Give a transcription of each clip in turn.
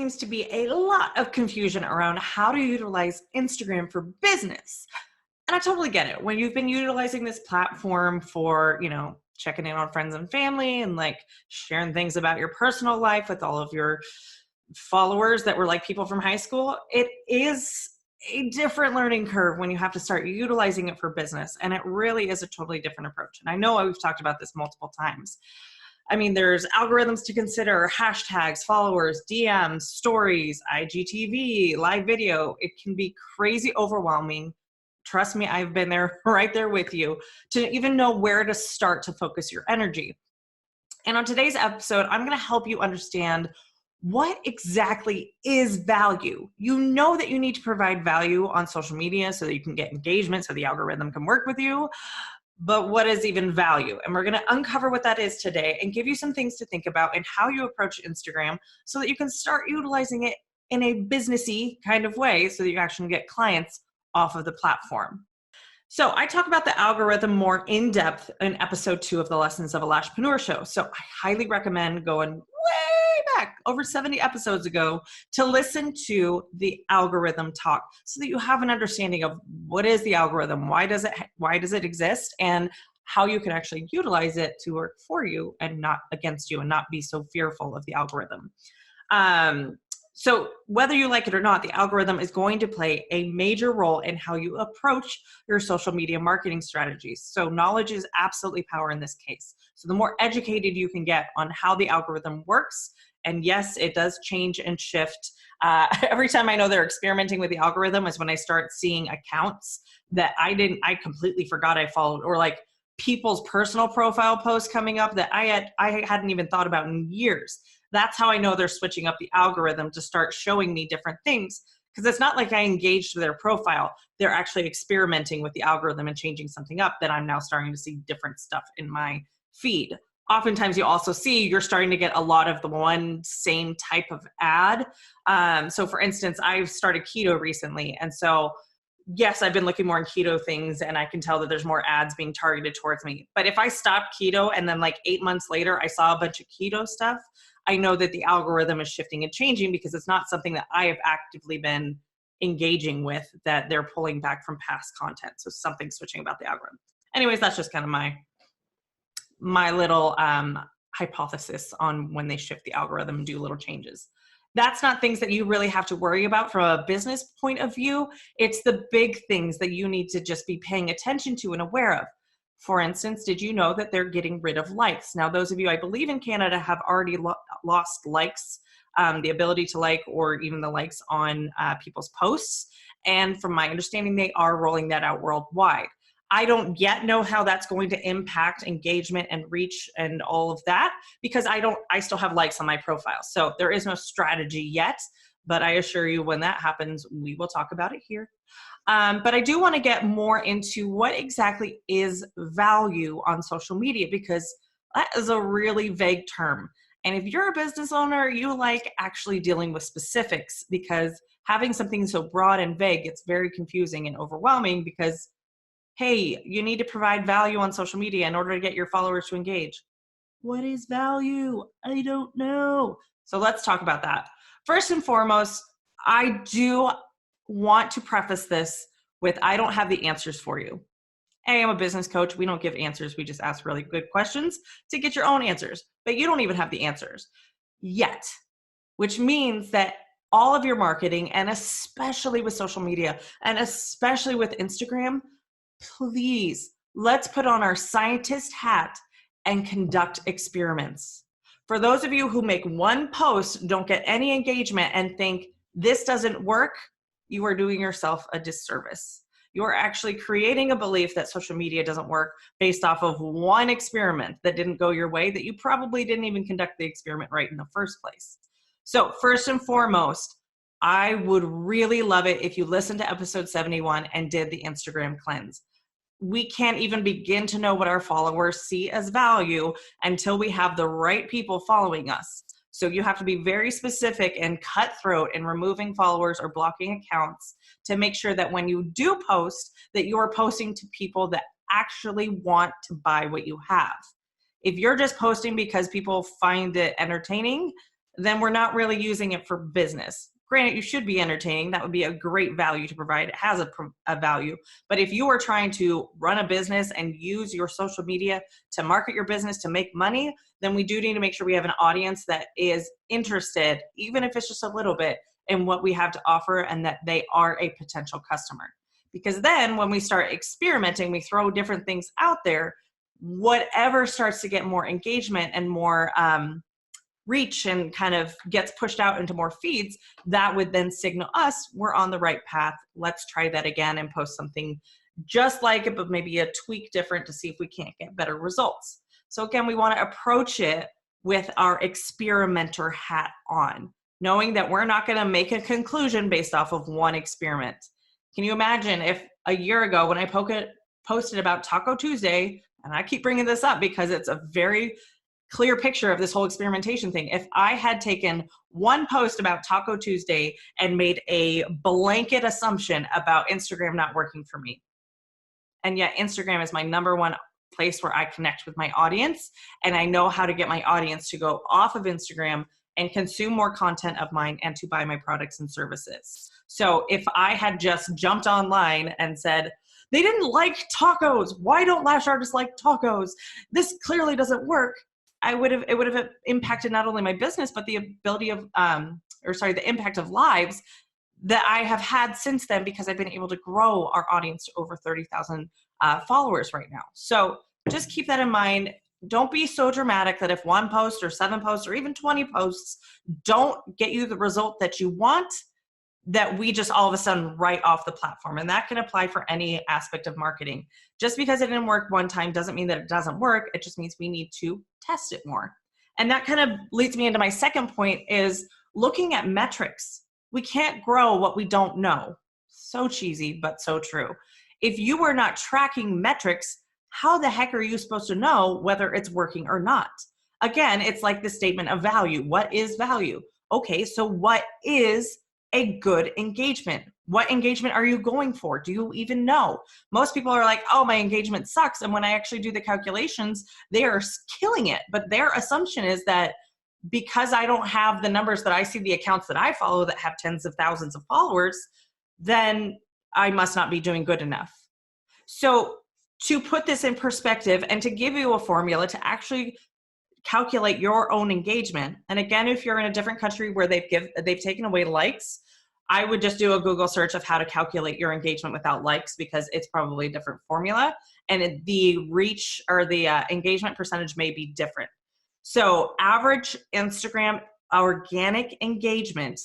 seems to be a lot of confusion around how to utilize Instagram for business. And I totally get it. When you've been utilizing this platform for, checking in on friends and family and like sharing things about your personal life with all of your followers that were like people from high school, it is a different learning curve when you have to start utilizing it for business. And it really is a totally different approach. And I know we've talked about this multiple times. I mean, there's algorithms to consider, hashtags, followers, DMs, stories, IGTV, live video. It can be crazy overwhelming. Trust me, I've been there, right there with you, to even know where to start to focus your energy. And on today's episode, I'm going to help you understand what exactly is value. You know that you need to provide value on social media so that you can get engagement, so the algorithm can work with you. But what is even value? And we're going to uncover what that is today and give you some things to think about and how you approach Instagram so that you can start utilizing it in a businessy kind of way so that you actually get clients off of the platform. So I talk about the algorithm more in depth in episode 2 of the Lessons of a Lashpreneur show. So I highly recommend going way back over 70 episodes ago to listen to the algorithm talk so that you have an understanding of what is the algorithm, why does it exist, and how you can actually utilize it to work for you and not against you and not be so fearful of the algorithm. So whether you like it or not, the algorithm is going to play a major role in how you approach your social media marketing strategies. So knowledge is absolutely power in this case. So the more educated you can get on how the algorithm works, and yes, it does change and shift. Every time I know they're experimenting with the algorithm is when I start seeing accounts that I completely forgot I followed, or like people's personal profile posts coming up that I hadn't even thought about in years. That's how I know they're switching up the algorithm to start showing me different things, because it's not like I engaged their profile. They're actually experimenting with the algorithm and changing something up that I'm now starting to see different stuff in my feed. Oftentimes you also see you're starting to get a lot of the one same type of ad. So for instance, I've started keto recently. And so yes, I've been looking more in keto things and I can tell that there's more ads being targeted towards me. But if I stopped keto and then like 8 months later, I saw a bunch of keto stuff, I know that the algorithm is shifting and changing because it's not something that I have actively been engaging with, that they're pulling back from past content. So something's switching about the algorithm. Anyways, that's just kind of my little hypothesis on when they shift the algorithm and do little changes. That's not things that you really have to worry about from a business point of view. It's the big things that you need to just be paying attention to and aware of. For instance, did you know that they're getting rid of likes? Now, those of you, I believe in Canada, have already lost likes, the ability to like, or even the likes on people's posts. And from my understanding, they are rolling that out worldwide. I don't yet know how that's going to impact engagement and reach and all of that, because I still have likes on my profile. So there is no strategy yet, but I assure you when that happens, we will talk about it here. But I do want to get more into what exactly is value on social media, because that is a really vague term. And if you're a business owner, you like actually dealing with specifics, because having something so broad and vague, it's very confusing and overwhelming because, hey, you need to provide value on social media in order to get your followers to engage. What is value? I don't know. So let's talk about that. First and foremost, I do want to preface this with, I don't have the answers for you. Hey, I'm a business coach. We don't give answers. We just ask really good questions to get your own answers. But you don't even have the answers yet, which means that all of your marketing, and especially with social media, and especially with Instagram, please, let's put on our scientist hat and conduct experiments. For those of you who make one post, don't get any engagement, and think this doesn't work, you are doing yourself a disservice. You are actually creating a belief that social media doesn't work based off of one experiment that didn't go your way, that you probably didn't even conduct the experiment right in the first place. So first and foremost, I would really love it if you listened to episode 71 and did the Instagram cleanse. We can't even begin to know what our followers see as value until we have the right people following us. So you have to be very specific and cutthroat in removing followers or blocking accounts to make sure that when you do post, that you are posting to people that actually want to buy what you have. If you're just posting because people find it entertaining, then we're not really using it for business. Granted, you should be entertaining. That would be a great value to provide. It has a value. But if you are trying to run a business and use your social media to market your business to make money, then we do need to make sure we have an audience that is interested, even if it's just a little bit, in what we have to offer and that they are a potential customer. Because then when we start experimenting, we throw different things out there, whatever starts to get more engagement and more reach and kind of gets pushed out into more feeds, that would then signal us we're on the right path. Let's try that again and post something just like it, but maybe a tweak different to see if we can't get better results. So again, we want to approach it with our experimenter hat on, knowing that we're not going to make a conclusion based off of one experiment. Can you imagine if a year ago when I posted about Taco Tuesday, and I keep bringing this up because it's a very clear picture of this whole experimentation thing. If I had taken one post about Taco Tuesday and made a blanket assumption about Instagram not working for me, and yet Instagram is my number one place where I connect with my audience, and I know how to get my audience to go off of Instagram and consume more content of mine and to buy my products and services. So if I had just jumped online and said, they didn't like tacos, why don't lash artists like tacos? This clearly doesn't work. It would have impacted not only my business, but the ability of, the impact of lives that I have had since then, because I've been able to grow our audience to over 30,000 followers right now. So just keep that in mind. Don't be so dramatic that if one post or 7 posts or even 20 posts don't get you the result that you want, that we just all of a sudden write off the platform. And that can apply for any aspect of marketing. Just because it didn't work one time doesn't mean that it doesn't work. It just means we need to test it more. And that kind of leads me into my second point, is looking at metrics. We can't grow what we don't know. So cheesy, but so true. If you are not tracking metrics, how the heck are you supposed to know whether it's working or not? Again, it's like the statement of value. What is value? Okay, so what is a good engagement? What engagement are you going for? Do you even know? Most people are like, oh, my engagement sucks. And when I actually do the calculations, they are killing it. But their assumption is that because I don't have the numbers that I see the accounts that I follow that have tens of thousands of followers, then I must not be doing good enough. So to put this in perspective and to give you a formula to actually calculate your own engagement. And again, if you're in a different country where they've taken away likes, I would just do a Google search of how to calculate your engagement without likes, because it's probably a different formula, and the reach or the engagement percentage may be different. So average Instagram organic engagement,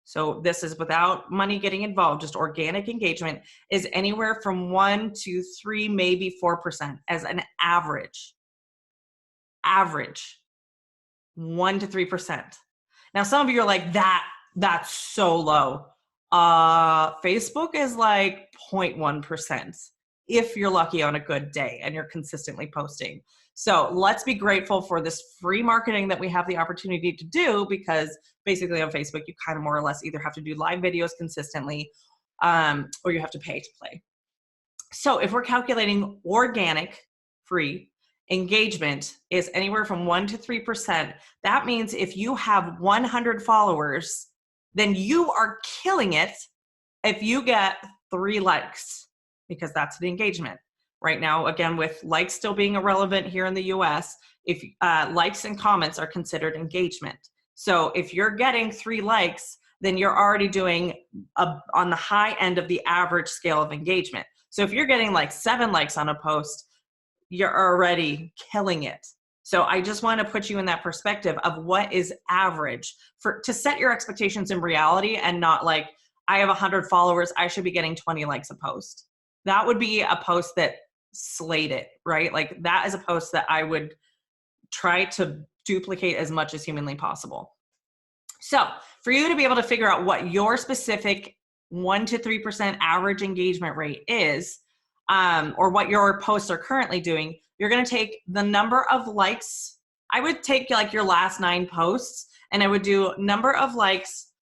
so this is without money getting involved, just organic engagement, is anywhere from 1 to 3, maybe 4% as an average. Average 1 to 3%. Now, some of you are like, that's so low. Facebook is like 0.1% if you're lucky on a good day and you're consistently posting. So let's be grateful for this free marketing that we have the opportunity to do, because basically on Facebook, you kind of more or less either have to do live videos consistently or you have to pay to play. So if we're calculating organic free engagement is anywhere from 1 to 3%, that means if you have 100 followers, then you are killing it if you get 3 likes, because that's the engagement. Right now, again, with likes still being irrelevant here in the US, if likes and comments are considered engagement. So if you're getting 3 likes, then you're already doing on the high end of the average scale of engagement. So if you're getting like 7 likes on a post, you're already killing it. So I just want to put you in that perspective of what is average, to set your expectations in reality, and not like, I have 100 followers, I should be getting 20 likes a post. That would be a post that slayed it, right? Like that is a post that I would try to duplicate as much as humanly possible. So for you to be able to figure out what your specific 1 to 3% average engagement rate is, or what your posts are currently doing, you're going to take the number of likes. I would take like your last 9 posts, and I would do number of likes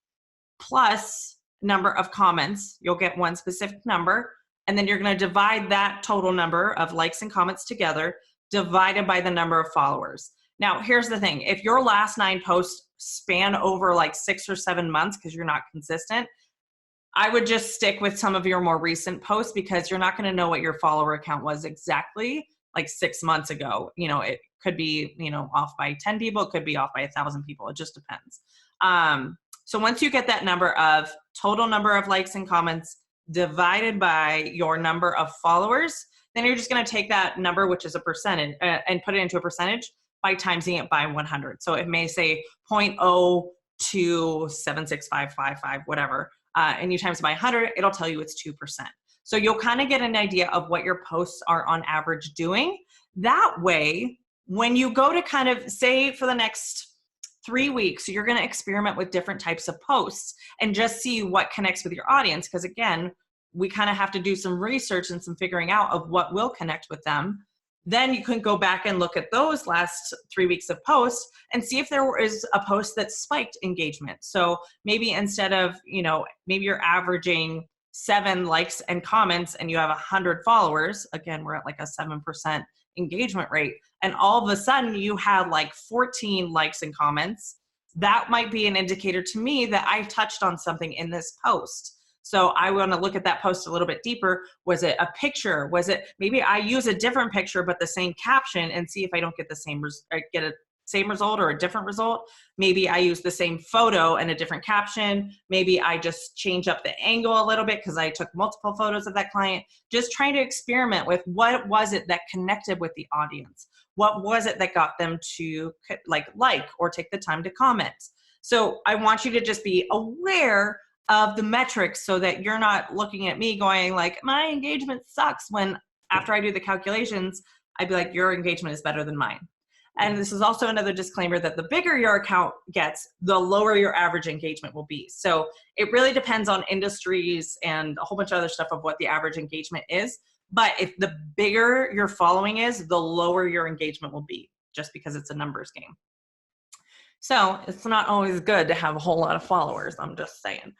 plus number of comments. You'll get one specific number, and then you're going to divide that total number of likes and comments together, divided by the number of followers. Now, here's the thing. If your last 9 posts span over like 6 or 7 months because you're not consistent, I would just stick with some of your more recent posts because you're not going to know what your follower count was exactly like 6 months ago. It could be, off by 10 people. It could be off by 1,000 people. It just depends. So once you get that number of total number of likes and comments divided by your number of followers, then you're just going to take that number, which is a percentage, and put it into a percentage by timesing it by 100. So it may say 0.027655, whatever. And you times it by 100, it'll tell you it's 2%. So you'll kind of get an idea of what your posts are on average doing. That way, when you go to kind of say for the next 3 weeks, you're going to experiment with different types of posts and just see what connects with your audience. Because again, we kind of have to do some research and some figuring out of what will connect with them. Then you can go back and look at those last 3 weeks of posts and see if there is a post that spiked engagement. So maybe instead of, maybe you're averaging 7 likes and comments and you have 100 followers. Again, we're at like a 7% engagement rate. And all of a sudden you had like 14 likes and comments. That might be an indicator to me that I touched on something in this post. So I want to look at that post a little bit deeper. Was it a picture? Was it, maybe I use a different picture, but the same caption, and see if I don't get the same, get a same result or a different result. Maybe I use the same photo and a different caption. Maybe I just change up the angle a little bit because I took multiple photos of that client. Just trying to experiment with what was it that connected with the audience? What was it that got them to like or take the time to comment? So I want you to just be aware of the metrics so that you're not looking at me going like, my engagement sucks, when after I do the calculations, I'd be like, your engagement is better than mine. And this is also another disclaimer that the bigger your account gets, the lower your average engagement will be. So it really depends on industries and a whole bunch of other stuff of what the average engagement is. But if the bigger your following is, the lower your engagement will be, just because it's a numbers game. So it's not always good to have a whole lot of followers, I'm just saying.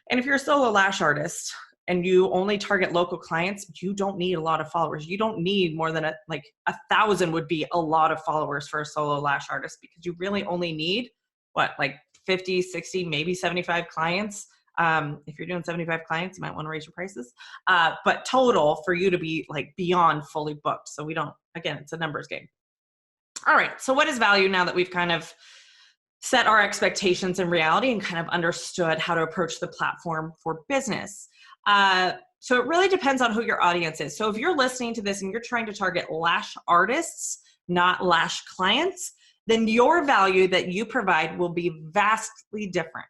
And if you're a solo lash artist and you only target local clients, you don't need a lot of followers. You don't need more than 1,000 would be a lot of followers for a solo lash artist, because you really only need like 50, 60, maybe 75 clients. If you're doing 75 clients, you might want to raise your prices. But total for you to be like beyond fully booked. So again, it's a numbers game. All right. So what is value now that we've kind of set our expectations in reality and kind of understood how to approach the platform for business? So it really depends on who your audience is. So if you're listening to this and you're trying to target lash artists, not lash clients, then your value that you provide will be vastly different.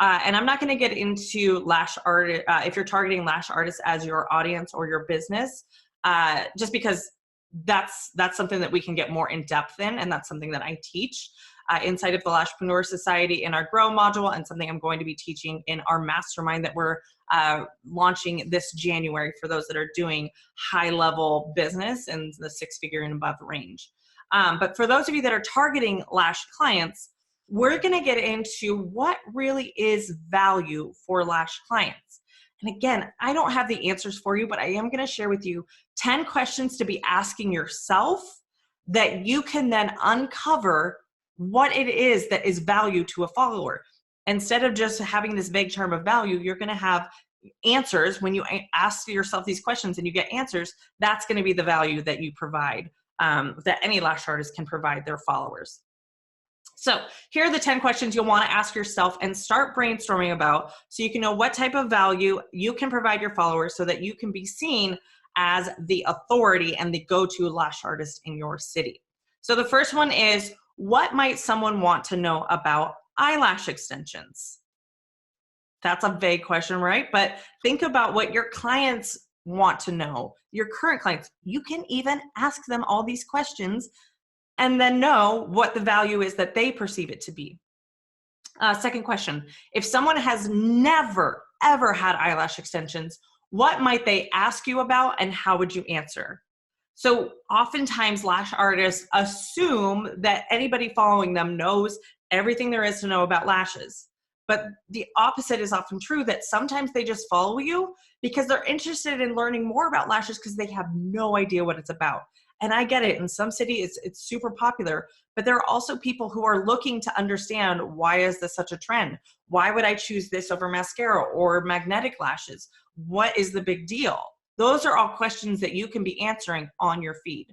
And I'm not going to get into lash art if you're targeting lash artists as your audience or your business, just because that's something that we can get more in depth in, and that's something that I teach inside of the Lashpreneur Society in our Grow module, and something I'm going to be teaching in our mastermind that we're launching this January for those that are doing high-level business in the 6-figure and above range. But for those of you that are targeting lash clients, we're going to get into what really is value for lash clients. And again, I don't have the answers for you, but I am going to share with you 10 questions to be asking yourself that you can then uncover what it is that is value to a follower. Instead of just having this vague term of value, you're going to have answers. When you ask yourself these questions and you get answers, that's going to be the value that you provide, that any lash artist can provide their followers. So here are the 10 questions you'll want to ask yourself and start brainstorming about, so you can know what type of value you can provide your followers so that you can be seen as the authority and the go-to lash artist in your city. So the first one is, what might someone want to know about eyelash extensions? That's a vague question, right? But think about what your clients want to know, your current clients. You can even ask them all these questions and then know what the value is that they perceive it to be. Second question, if someone has never, ever had eyelash extensions, what might they ask you about and how would you answer? So oftentimes lash artists assume that anybody following them knows everything there is to know about lashes. But the opposite is often true, that sometimes they just follow you because they're interested in learning more about lashes because they have no idea what it's about. And I get it. In some cities, it's super popular, but there are also people who are looking to understand, why is this such a trend? Why would I choose this over mascara or magnetic lashes? What is the big deal? Those are all questions that you can be answering on your feed.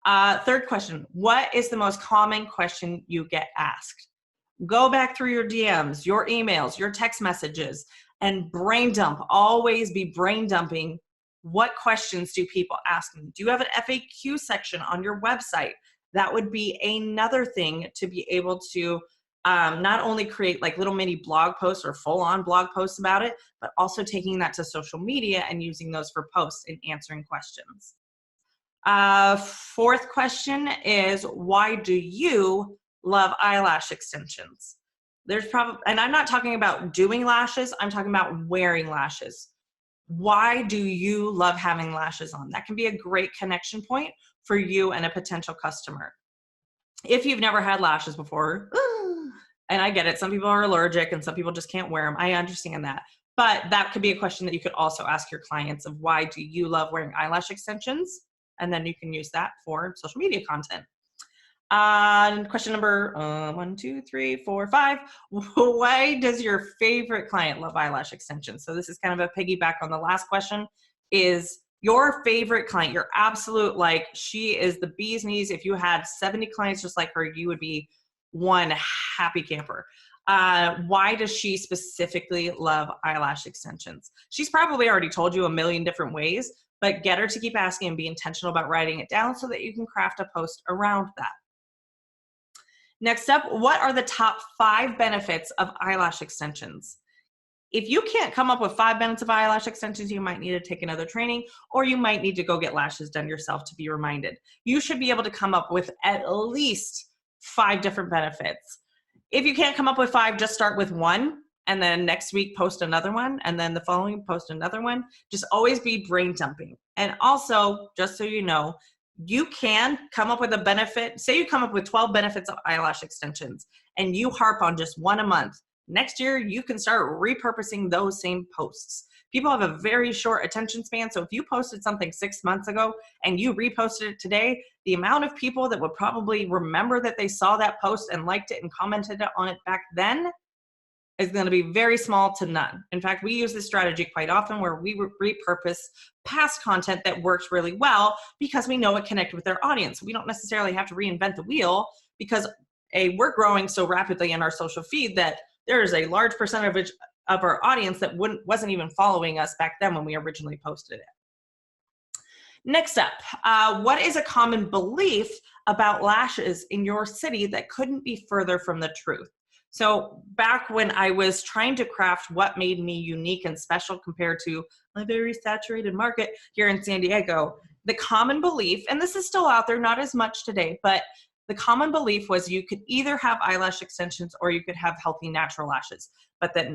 Third question, what is the most common question you get asked? Go back through your DMs, your emails, your text messages, and brain dump. Always be brain dumping. What questions do people ask me? Do you have an FAQ section on your website? That would be another thing to be able to not only create like little mini blog posts or full-on blog posts about it, but also taking that to social media and using those for posts and answering questions. Fourth question is, why do you love eyelash extensions? There's probably, and I'm not talking about doing lashes, I'm talking about wearing lashes. Why do you love having lashes on? That can be a great connection point for you and a potential customer. If you've never had lashes before, and I get it, some people are allergic and some people just can't wear them. I understand that. But that could be a question that you could also ask your clients of, why do you love wearing eyelash extensions? And then you can use that for social media content. Question number 1, 2, 3, 4, 5. Why does your favorite client love eyelash extensions? So this is kind of a piggyback on the last question. Is your favorite client, your absolute, like, she is the bee's knees. If you had 70 clients just like her, you would be one happy camper. Why does she specifically love eyelash extensions? She's probably already told you a million different ways, but get her to keep asking and be intentional about writing it down so that you can craft a post around that. Next up, what are the top 5 benefits of eyelash extensions? If you can't come up with 5 benefits of eyelash extensions, you might need to take another training, or you might need to go get lashes done yourself to be reminded. You should be able to come up with at least 5 different benefits. If you can't come up with 5, just start with 1, and then next week post another one, and then the following post another one. Just always be brain dumping. And also, just so you know, you can come up with a benefit. Say you come up with 12 benefits of eyelash extensions and you harp on just 1 a month. Next year, you can start repurposing those same posts. People have a very short attention span. So if you posted something 6 months ago and you reposted it today, the amount of people that would probably remember that they saw that post and liked it and commented on it back then is going to be very small to none. In fact, we use this strategy quite often where we repurpose past content that works really well because we know it connected with their audience. We don't necessarily have to reinvent the wheel because we're growing so rapidly in our social feed that there is a large percentage of our audience that wasn't even following us back then when we originally posted it. Next up, what is a common belief about lashes in your city that couldn't be further from the truth? So back when I was trying to craft what made me unique and special compared to my very saturated market here in San Diego, the common belief, and this is still out there, not as much today, but the common belief was you could either have eyelash extensions or you could have healthy natural lashes, but that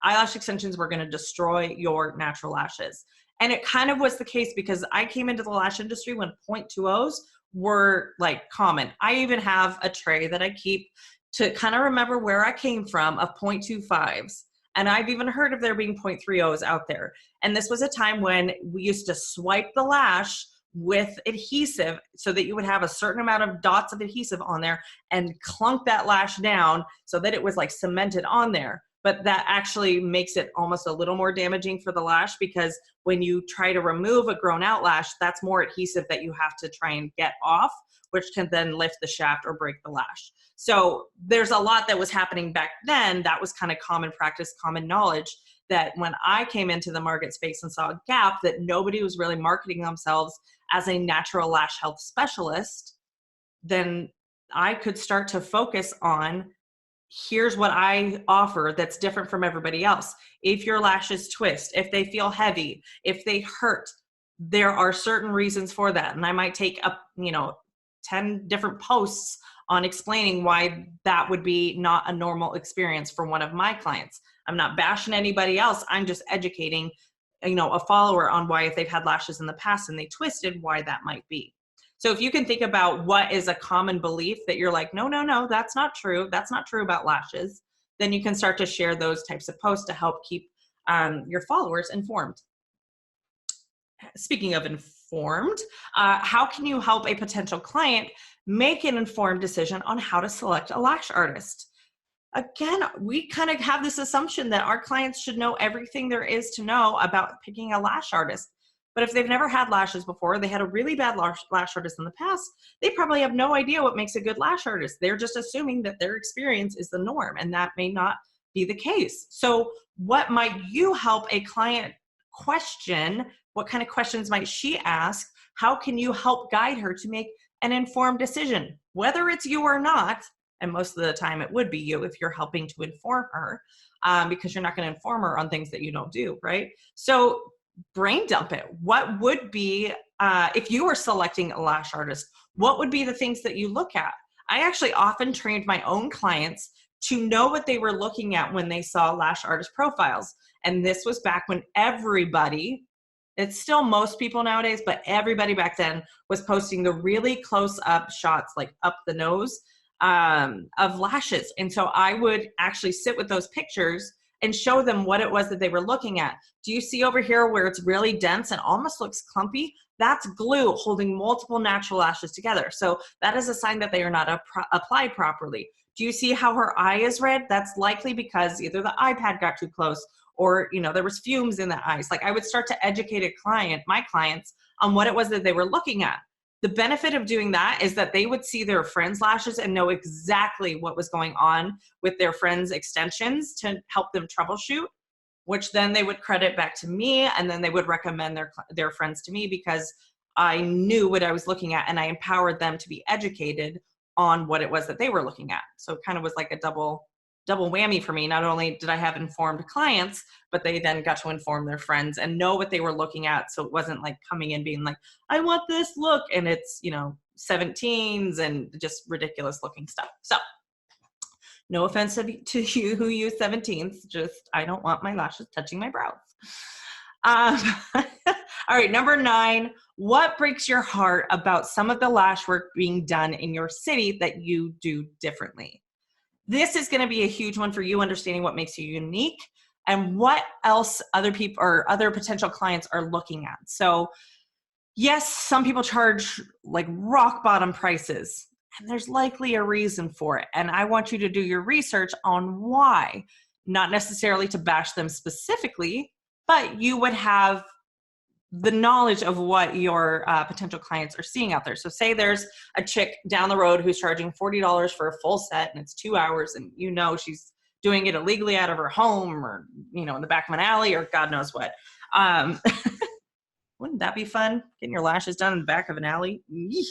eyelash extensions were going to destroy your natural lashes. And it kind of was the case because I came into the lash industry when 0.20s were like common. I even have a tray that I keep to kind of remember where I came from of 0.25s. And I've even heard of there being 0.30s out there. And this was a time when we used to swipe the lash with adhesive so that you would have a certain amount of dots of adhesive on there and clunk that lash down so that it was like cemented on there. But that actually makes it almost a little more damaging for the lash because when you try to remove a grown out lash, that's more adhesive that you have to try and get off, which can then lift the shaft or break the lash. So there's a lot that was happening back then that was kind of common practice, common knowledge, that when I came into the market space and saw a gap that nobody was really marketing themselves as a natural lash health specialist, then I could start to focus on, here's what I offer that's different from everybody else. If your lashes twist, if they feel heavy, if they hurt, there are certain reasons for that. And I might take up, 10 different posts on explaining why that would be not a normal experience for one of my clients. I'm not bashing anybody else. I'm just educating, a follower on why, if they've had lashes in the past and they twisted, why that might be. So if you can think about what is a common belief that you're like, no, that's not true. That's not true about lashes. Then you can start to share those types of posts to help keep your followers informed. Speaking of informed, informed. How can you help a potential client make an informed decision on how to select a lash artist? Again, we kind of have this assumption that our clients should know everything there is to know about picking a lash artist. But if they've never had lashes before, they had a really bad lash artist in the past, they probably have no idea what makes a good lash artist. They're just assuming that their experience is the norm, and that may not be the case. So what might you help a client question? What kind of questions might she ask? How can you help guide her to make an informed decision? Whether it's you or not, and most of the time it would be you if you're helping to inform her, because you're not going to inform her on things that you don't do, right? So brain dump it. What would be, if you were selecting a lash artist, what would be the things that you look at? I actually often trained my own clients to know what they were looking at when they saw lash artist profiles. And this was back when everybody, it's still most people nowadays, but everybody back then was posting the really close up shots, like up the nose, of lashes. And so I would actually sit with those pictures and show them what it was that they were looking at. Do you see over here where it's really dense and almost looks clumpy? That's glue holding multiple natural lashes together. So that is a sign that they are not applied properly. Do you see how her eye is red? That's likely because either the iPad got too close or, you know, there was fumes in the eyes. Like I would start to educate my clients on what it was that they were looking at. The benefit of doing that is that they would see their friends' lashes and know exactly what was going on with their friends' extensions to help them troubleshoot, which then they would credit back to me, and then they would recommend their friends to me because I knew what I was looking at and I empowered them to be educated on what it was that they were looking at. So it kind of was like a double whammy for me. Not only did I have informed clients, but they then got to inform their friends and know what they were looking at. So it wasn't like coming in being like, I want this look. And it's, you know, 17s and just ridiculous looking stuff. So no offense to you who use 17s, just, I don't want my lashes touching my brows. All right, number 9, what breaks your heart about some of the lash work being done in your city that you do differently? This is going to be a huge one for you, understanding what makes you unique and what else other people or other potential clients are looking at. So yes, some people charge like rock bottom prices, and there's likely a reason for it. And I want you to do your research on why, not necessarily to bash them specifically, but you would have the knowledge of what your potential clients are seeing out there. So say there's a chick down the road who's charging $40 for a full set and it's 2 hours, and you know she's doing it illegally out of her home or, you know, in the back of an alley or God knows what. Wouldn't that be fun? Getting your lashes done in the back of an alley? Yeesh.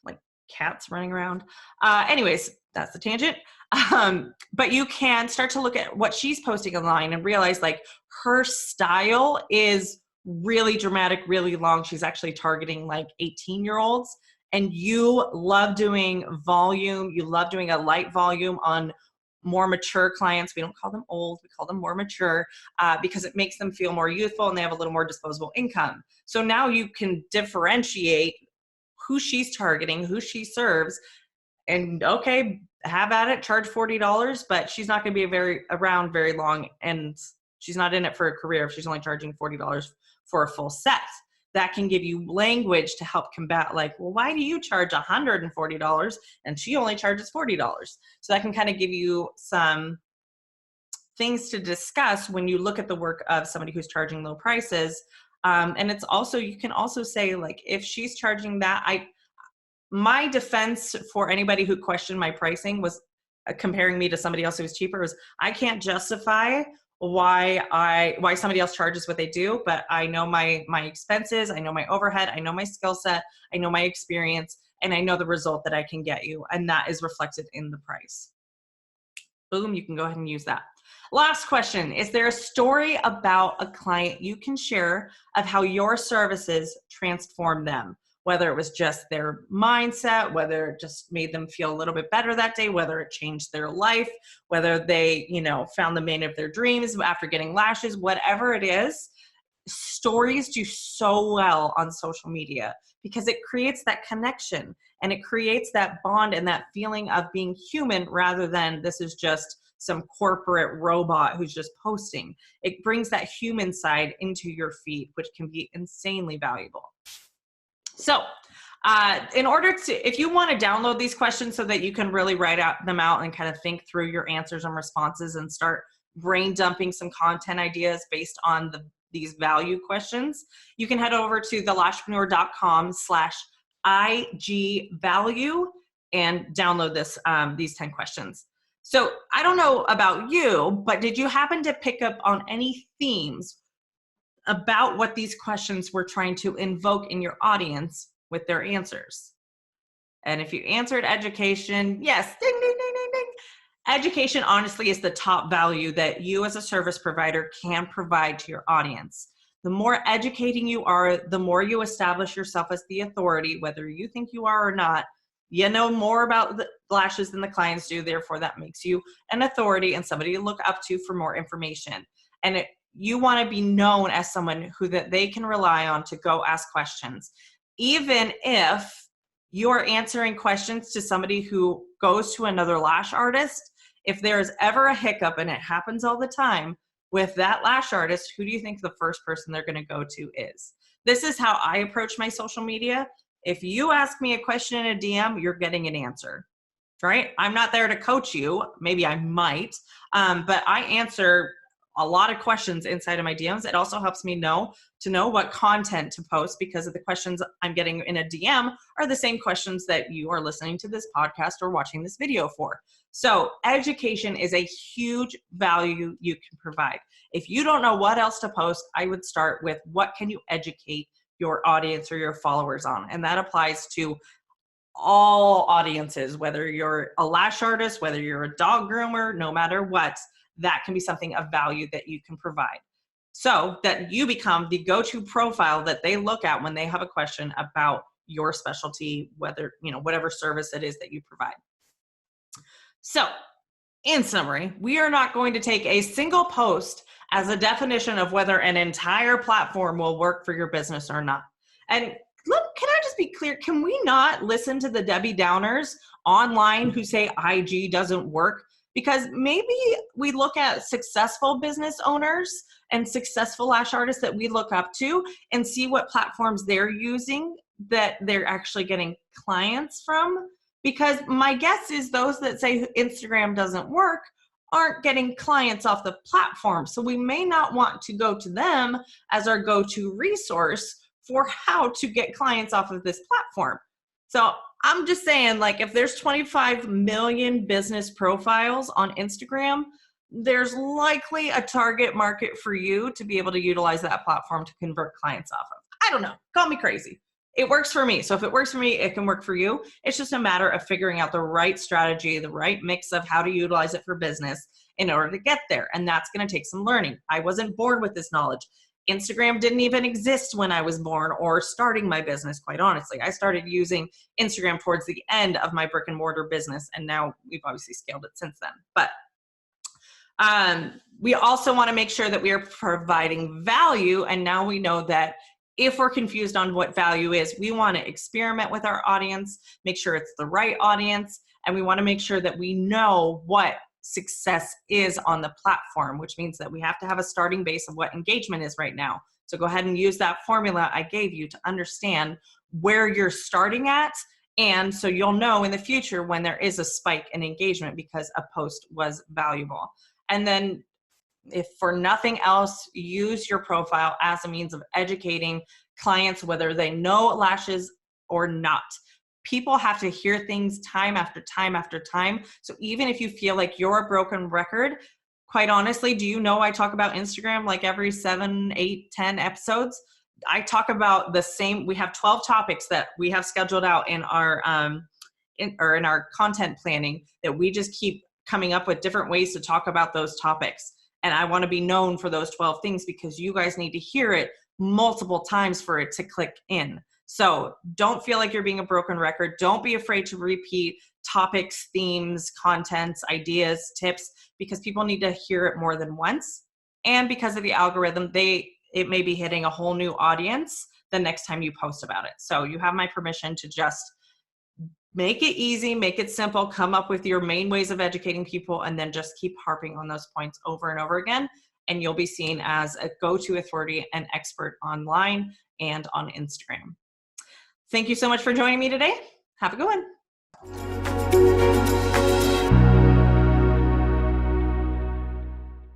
Like cats running around. Anyways, that's the tangent. But you can start to look at what she's posting online and realize like her style is really dramatic, really long. She's actually targeting like 18-year-olds, and you love doing volume. You love doing a light volume on more mature clients. We don't call them old, we call them more mature, because it makes them feel more youthful and they have a little more disposable income. So now you can differentiate who she's targeting, who she serves, and okay, have at it, charge $40, but she's not going to be around very long, and she's not in it for a career if she's only charging $40 for a full set. That can give you language to help combat like, well, why do you charge $140 and she only charges $40? So that can kind of give you some things to discuss when you look at the work of somebody who's charging low prices. And it's also, you can also say like, if she's charging that, my defense for anybody who questioned my pricing was comparing me to somebody else who was cheaper was I can't justify why somebody else charges what they do, but I know my expenses, I know my overhead, I know my skill set, I know my experience, and I know the result that I can get you, and that is reflected in the price. Boom, you can go ahead and use that. Last question, is there a story about a client you can share of how your services transformed them? Whether it was just their mindset, whether it just made them feel a little bit better that day, whether it changed their life, whether they, you know, found the man of their dreams after getting lashes, whatever it is, stories do so well on social media because it creates that connection and it creates that bond and that feeling of being human rather than this is just some corporate robot who's just posting. It brings that human side into your feed, which can be insanely valuable. So in order to, if you want to download these questions so that you can really write them out and kind of think through your answers and responses and start brain dumping some content ideas based on these value questions, you can head over to thelashpreneur.com/IG value and download these 10 questions. So I don't know about you, but did you happen to pick up on any themes about what these questions were trying to invoke in your audience with their answers? And if you answered education, yes, ding, ding, ding, ding, ding. Education honestly is the top value that you as a service provider can provide to your audience. The more educating you are, the more you establish yourself as the authority, whether you think you are or not. You know more about the lashes than the clients do, therefore that makes you an authority and somebody to look up to for more information. And you want to be known as someone who that they can rely on to go ask questions. Even if you're answering questions to somebody who goes to another lash artist, if there's ever a hiccup, and it happens all the time with that lash artist, who do you think the first person they're going to go to is? This is how I approach my social media. If you ask me a question in a DM, you're getting an answer, right? I'm not there to coach you. Maybe I might, but I answer a lot of questions inside of my DMs. It also helps me know what content to post, because of the questions I'm getting in a DM are the same questions that you are listening to this podcast or watching this video for. So education is a huge value you can provide. If you don't know what else to post, I would start with what can you educate your audience or your followers on? And that applies to all audiences, whether you're a lash artist, whether you're a dog groomer, no matter what, that can be something of value that you can provide, so that you become the go-to profile that they look at when they have a question about your specialty, whether, whatever service it is that you provide. So in summary, we are not going to take a single post as a definition of whether an entire platform will work for your business or not. And look, can I just be clear? Can we not listen to the Debbie Downers online who say IG doesn't work? Because maybe we look at successful business owners and successful lash artists that we look up to and see what platforms they're using that they're actually getting clients from. Because my guess is those that say Instagram doesn't work aren't getting clients off the platform. So we may not want to go to them as our go-to resource for how to get clients off of this platform. So I'm just saying, like, if there's 25 million business profiles on Instagram, there's likely a target market for you to be able to utilize that platform to convert clients off of. I don't know, call me crazy. It works for me. So if it works for me, it can work for you. It's just a matter of figuring out the right strategy, the right mix of how to utilize it for business in order to get there. And that's going to take some learning. I wasn't born with this knowledge. Instagram didn't even exist when I was born or starting my business, quite honestly. I started using Instagram towards the end of my brick and mortar business, and now we've obviously scaled it since then. But we also want to make sure that we are providing value, and now we know that if we're confused on what value is, we want to experiment with our audience, make sure it's the right audience, and we want to make sure that we know what success is on the platform, which means that we have to have a starting base of what engagement is right now. So go ahead and use that formula I gave you to understand where you're starting at. And so you'll know in the future when there is a spike in engagement because a post was valuable. And then if for nothing else, use your profile as a means of educating clients, whether they know lashes or not. People have to hear things time after time after time. So even if you feel like you're a broken record, quite honestly, do you know I talk about Instagram like every 7, 8, 10 episodes? I talk about the same. We have 12 topics that we have scheduled out in our in our content planning that we just keep coming up with different ways to talk about those topics. And I want to be known for those 12 things because you guys need to hear it multiple times for it to click in. So don't feel like you're being a broken record. Don't be afraid to repeat topics, themes, contents, ideas, tips, because people need to hear it more than once. And because of the algorithm, it may be hitting a whole new audience the next time you post about it. So you have my permission to just make it easy, make it simple, come up with your main ways of educating people, and then just keep harping on those points over and over again. And you'll be seen as a go-to authority and expert online and on Instagram. Thank you so much for joining me today. Have a good one.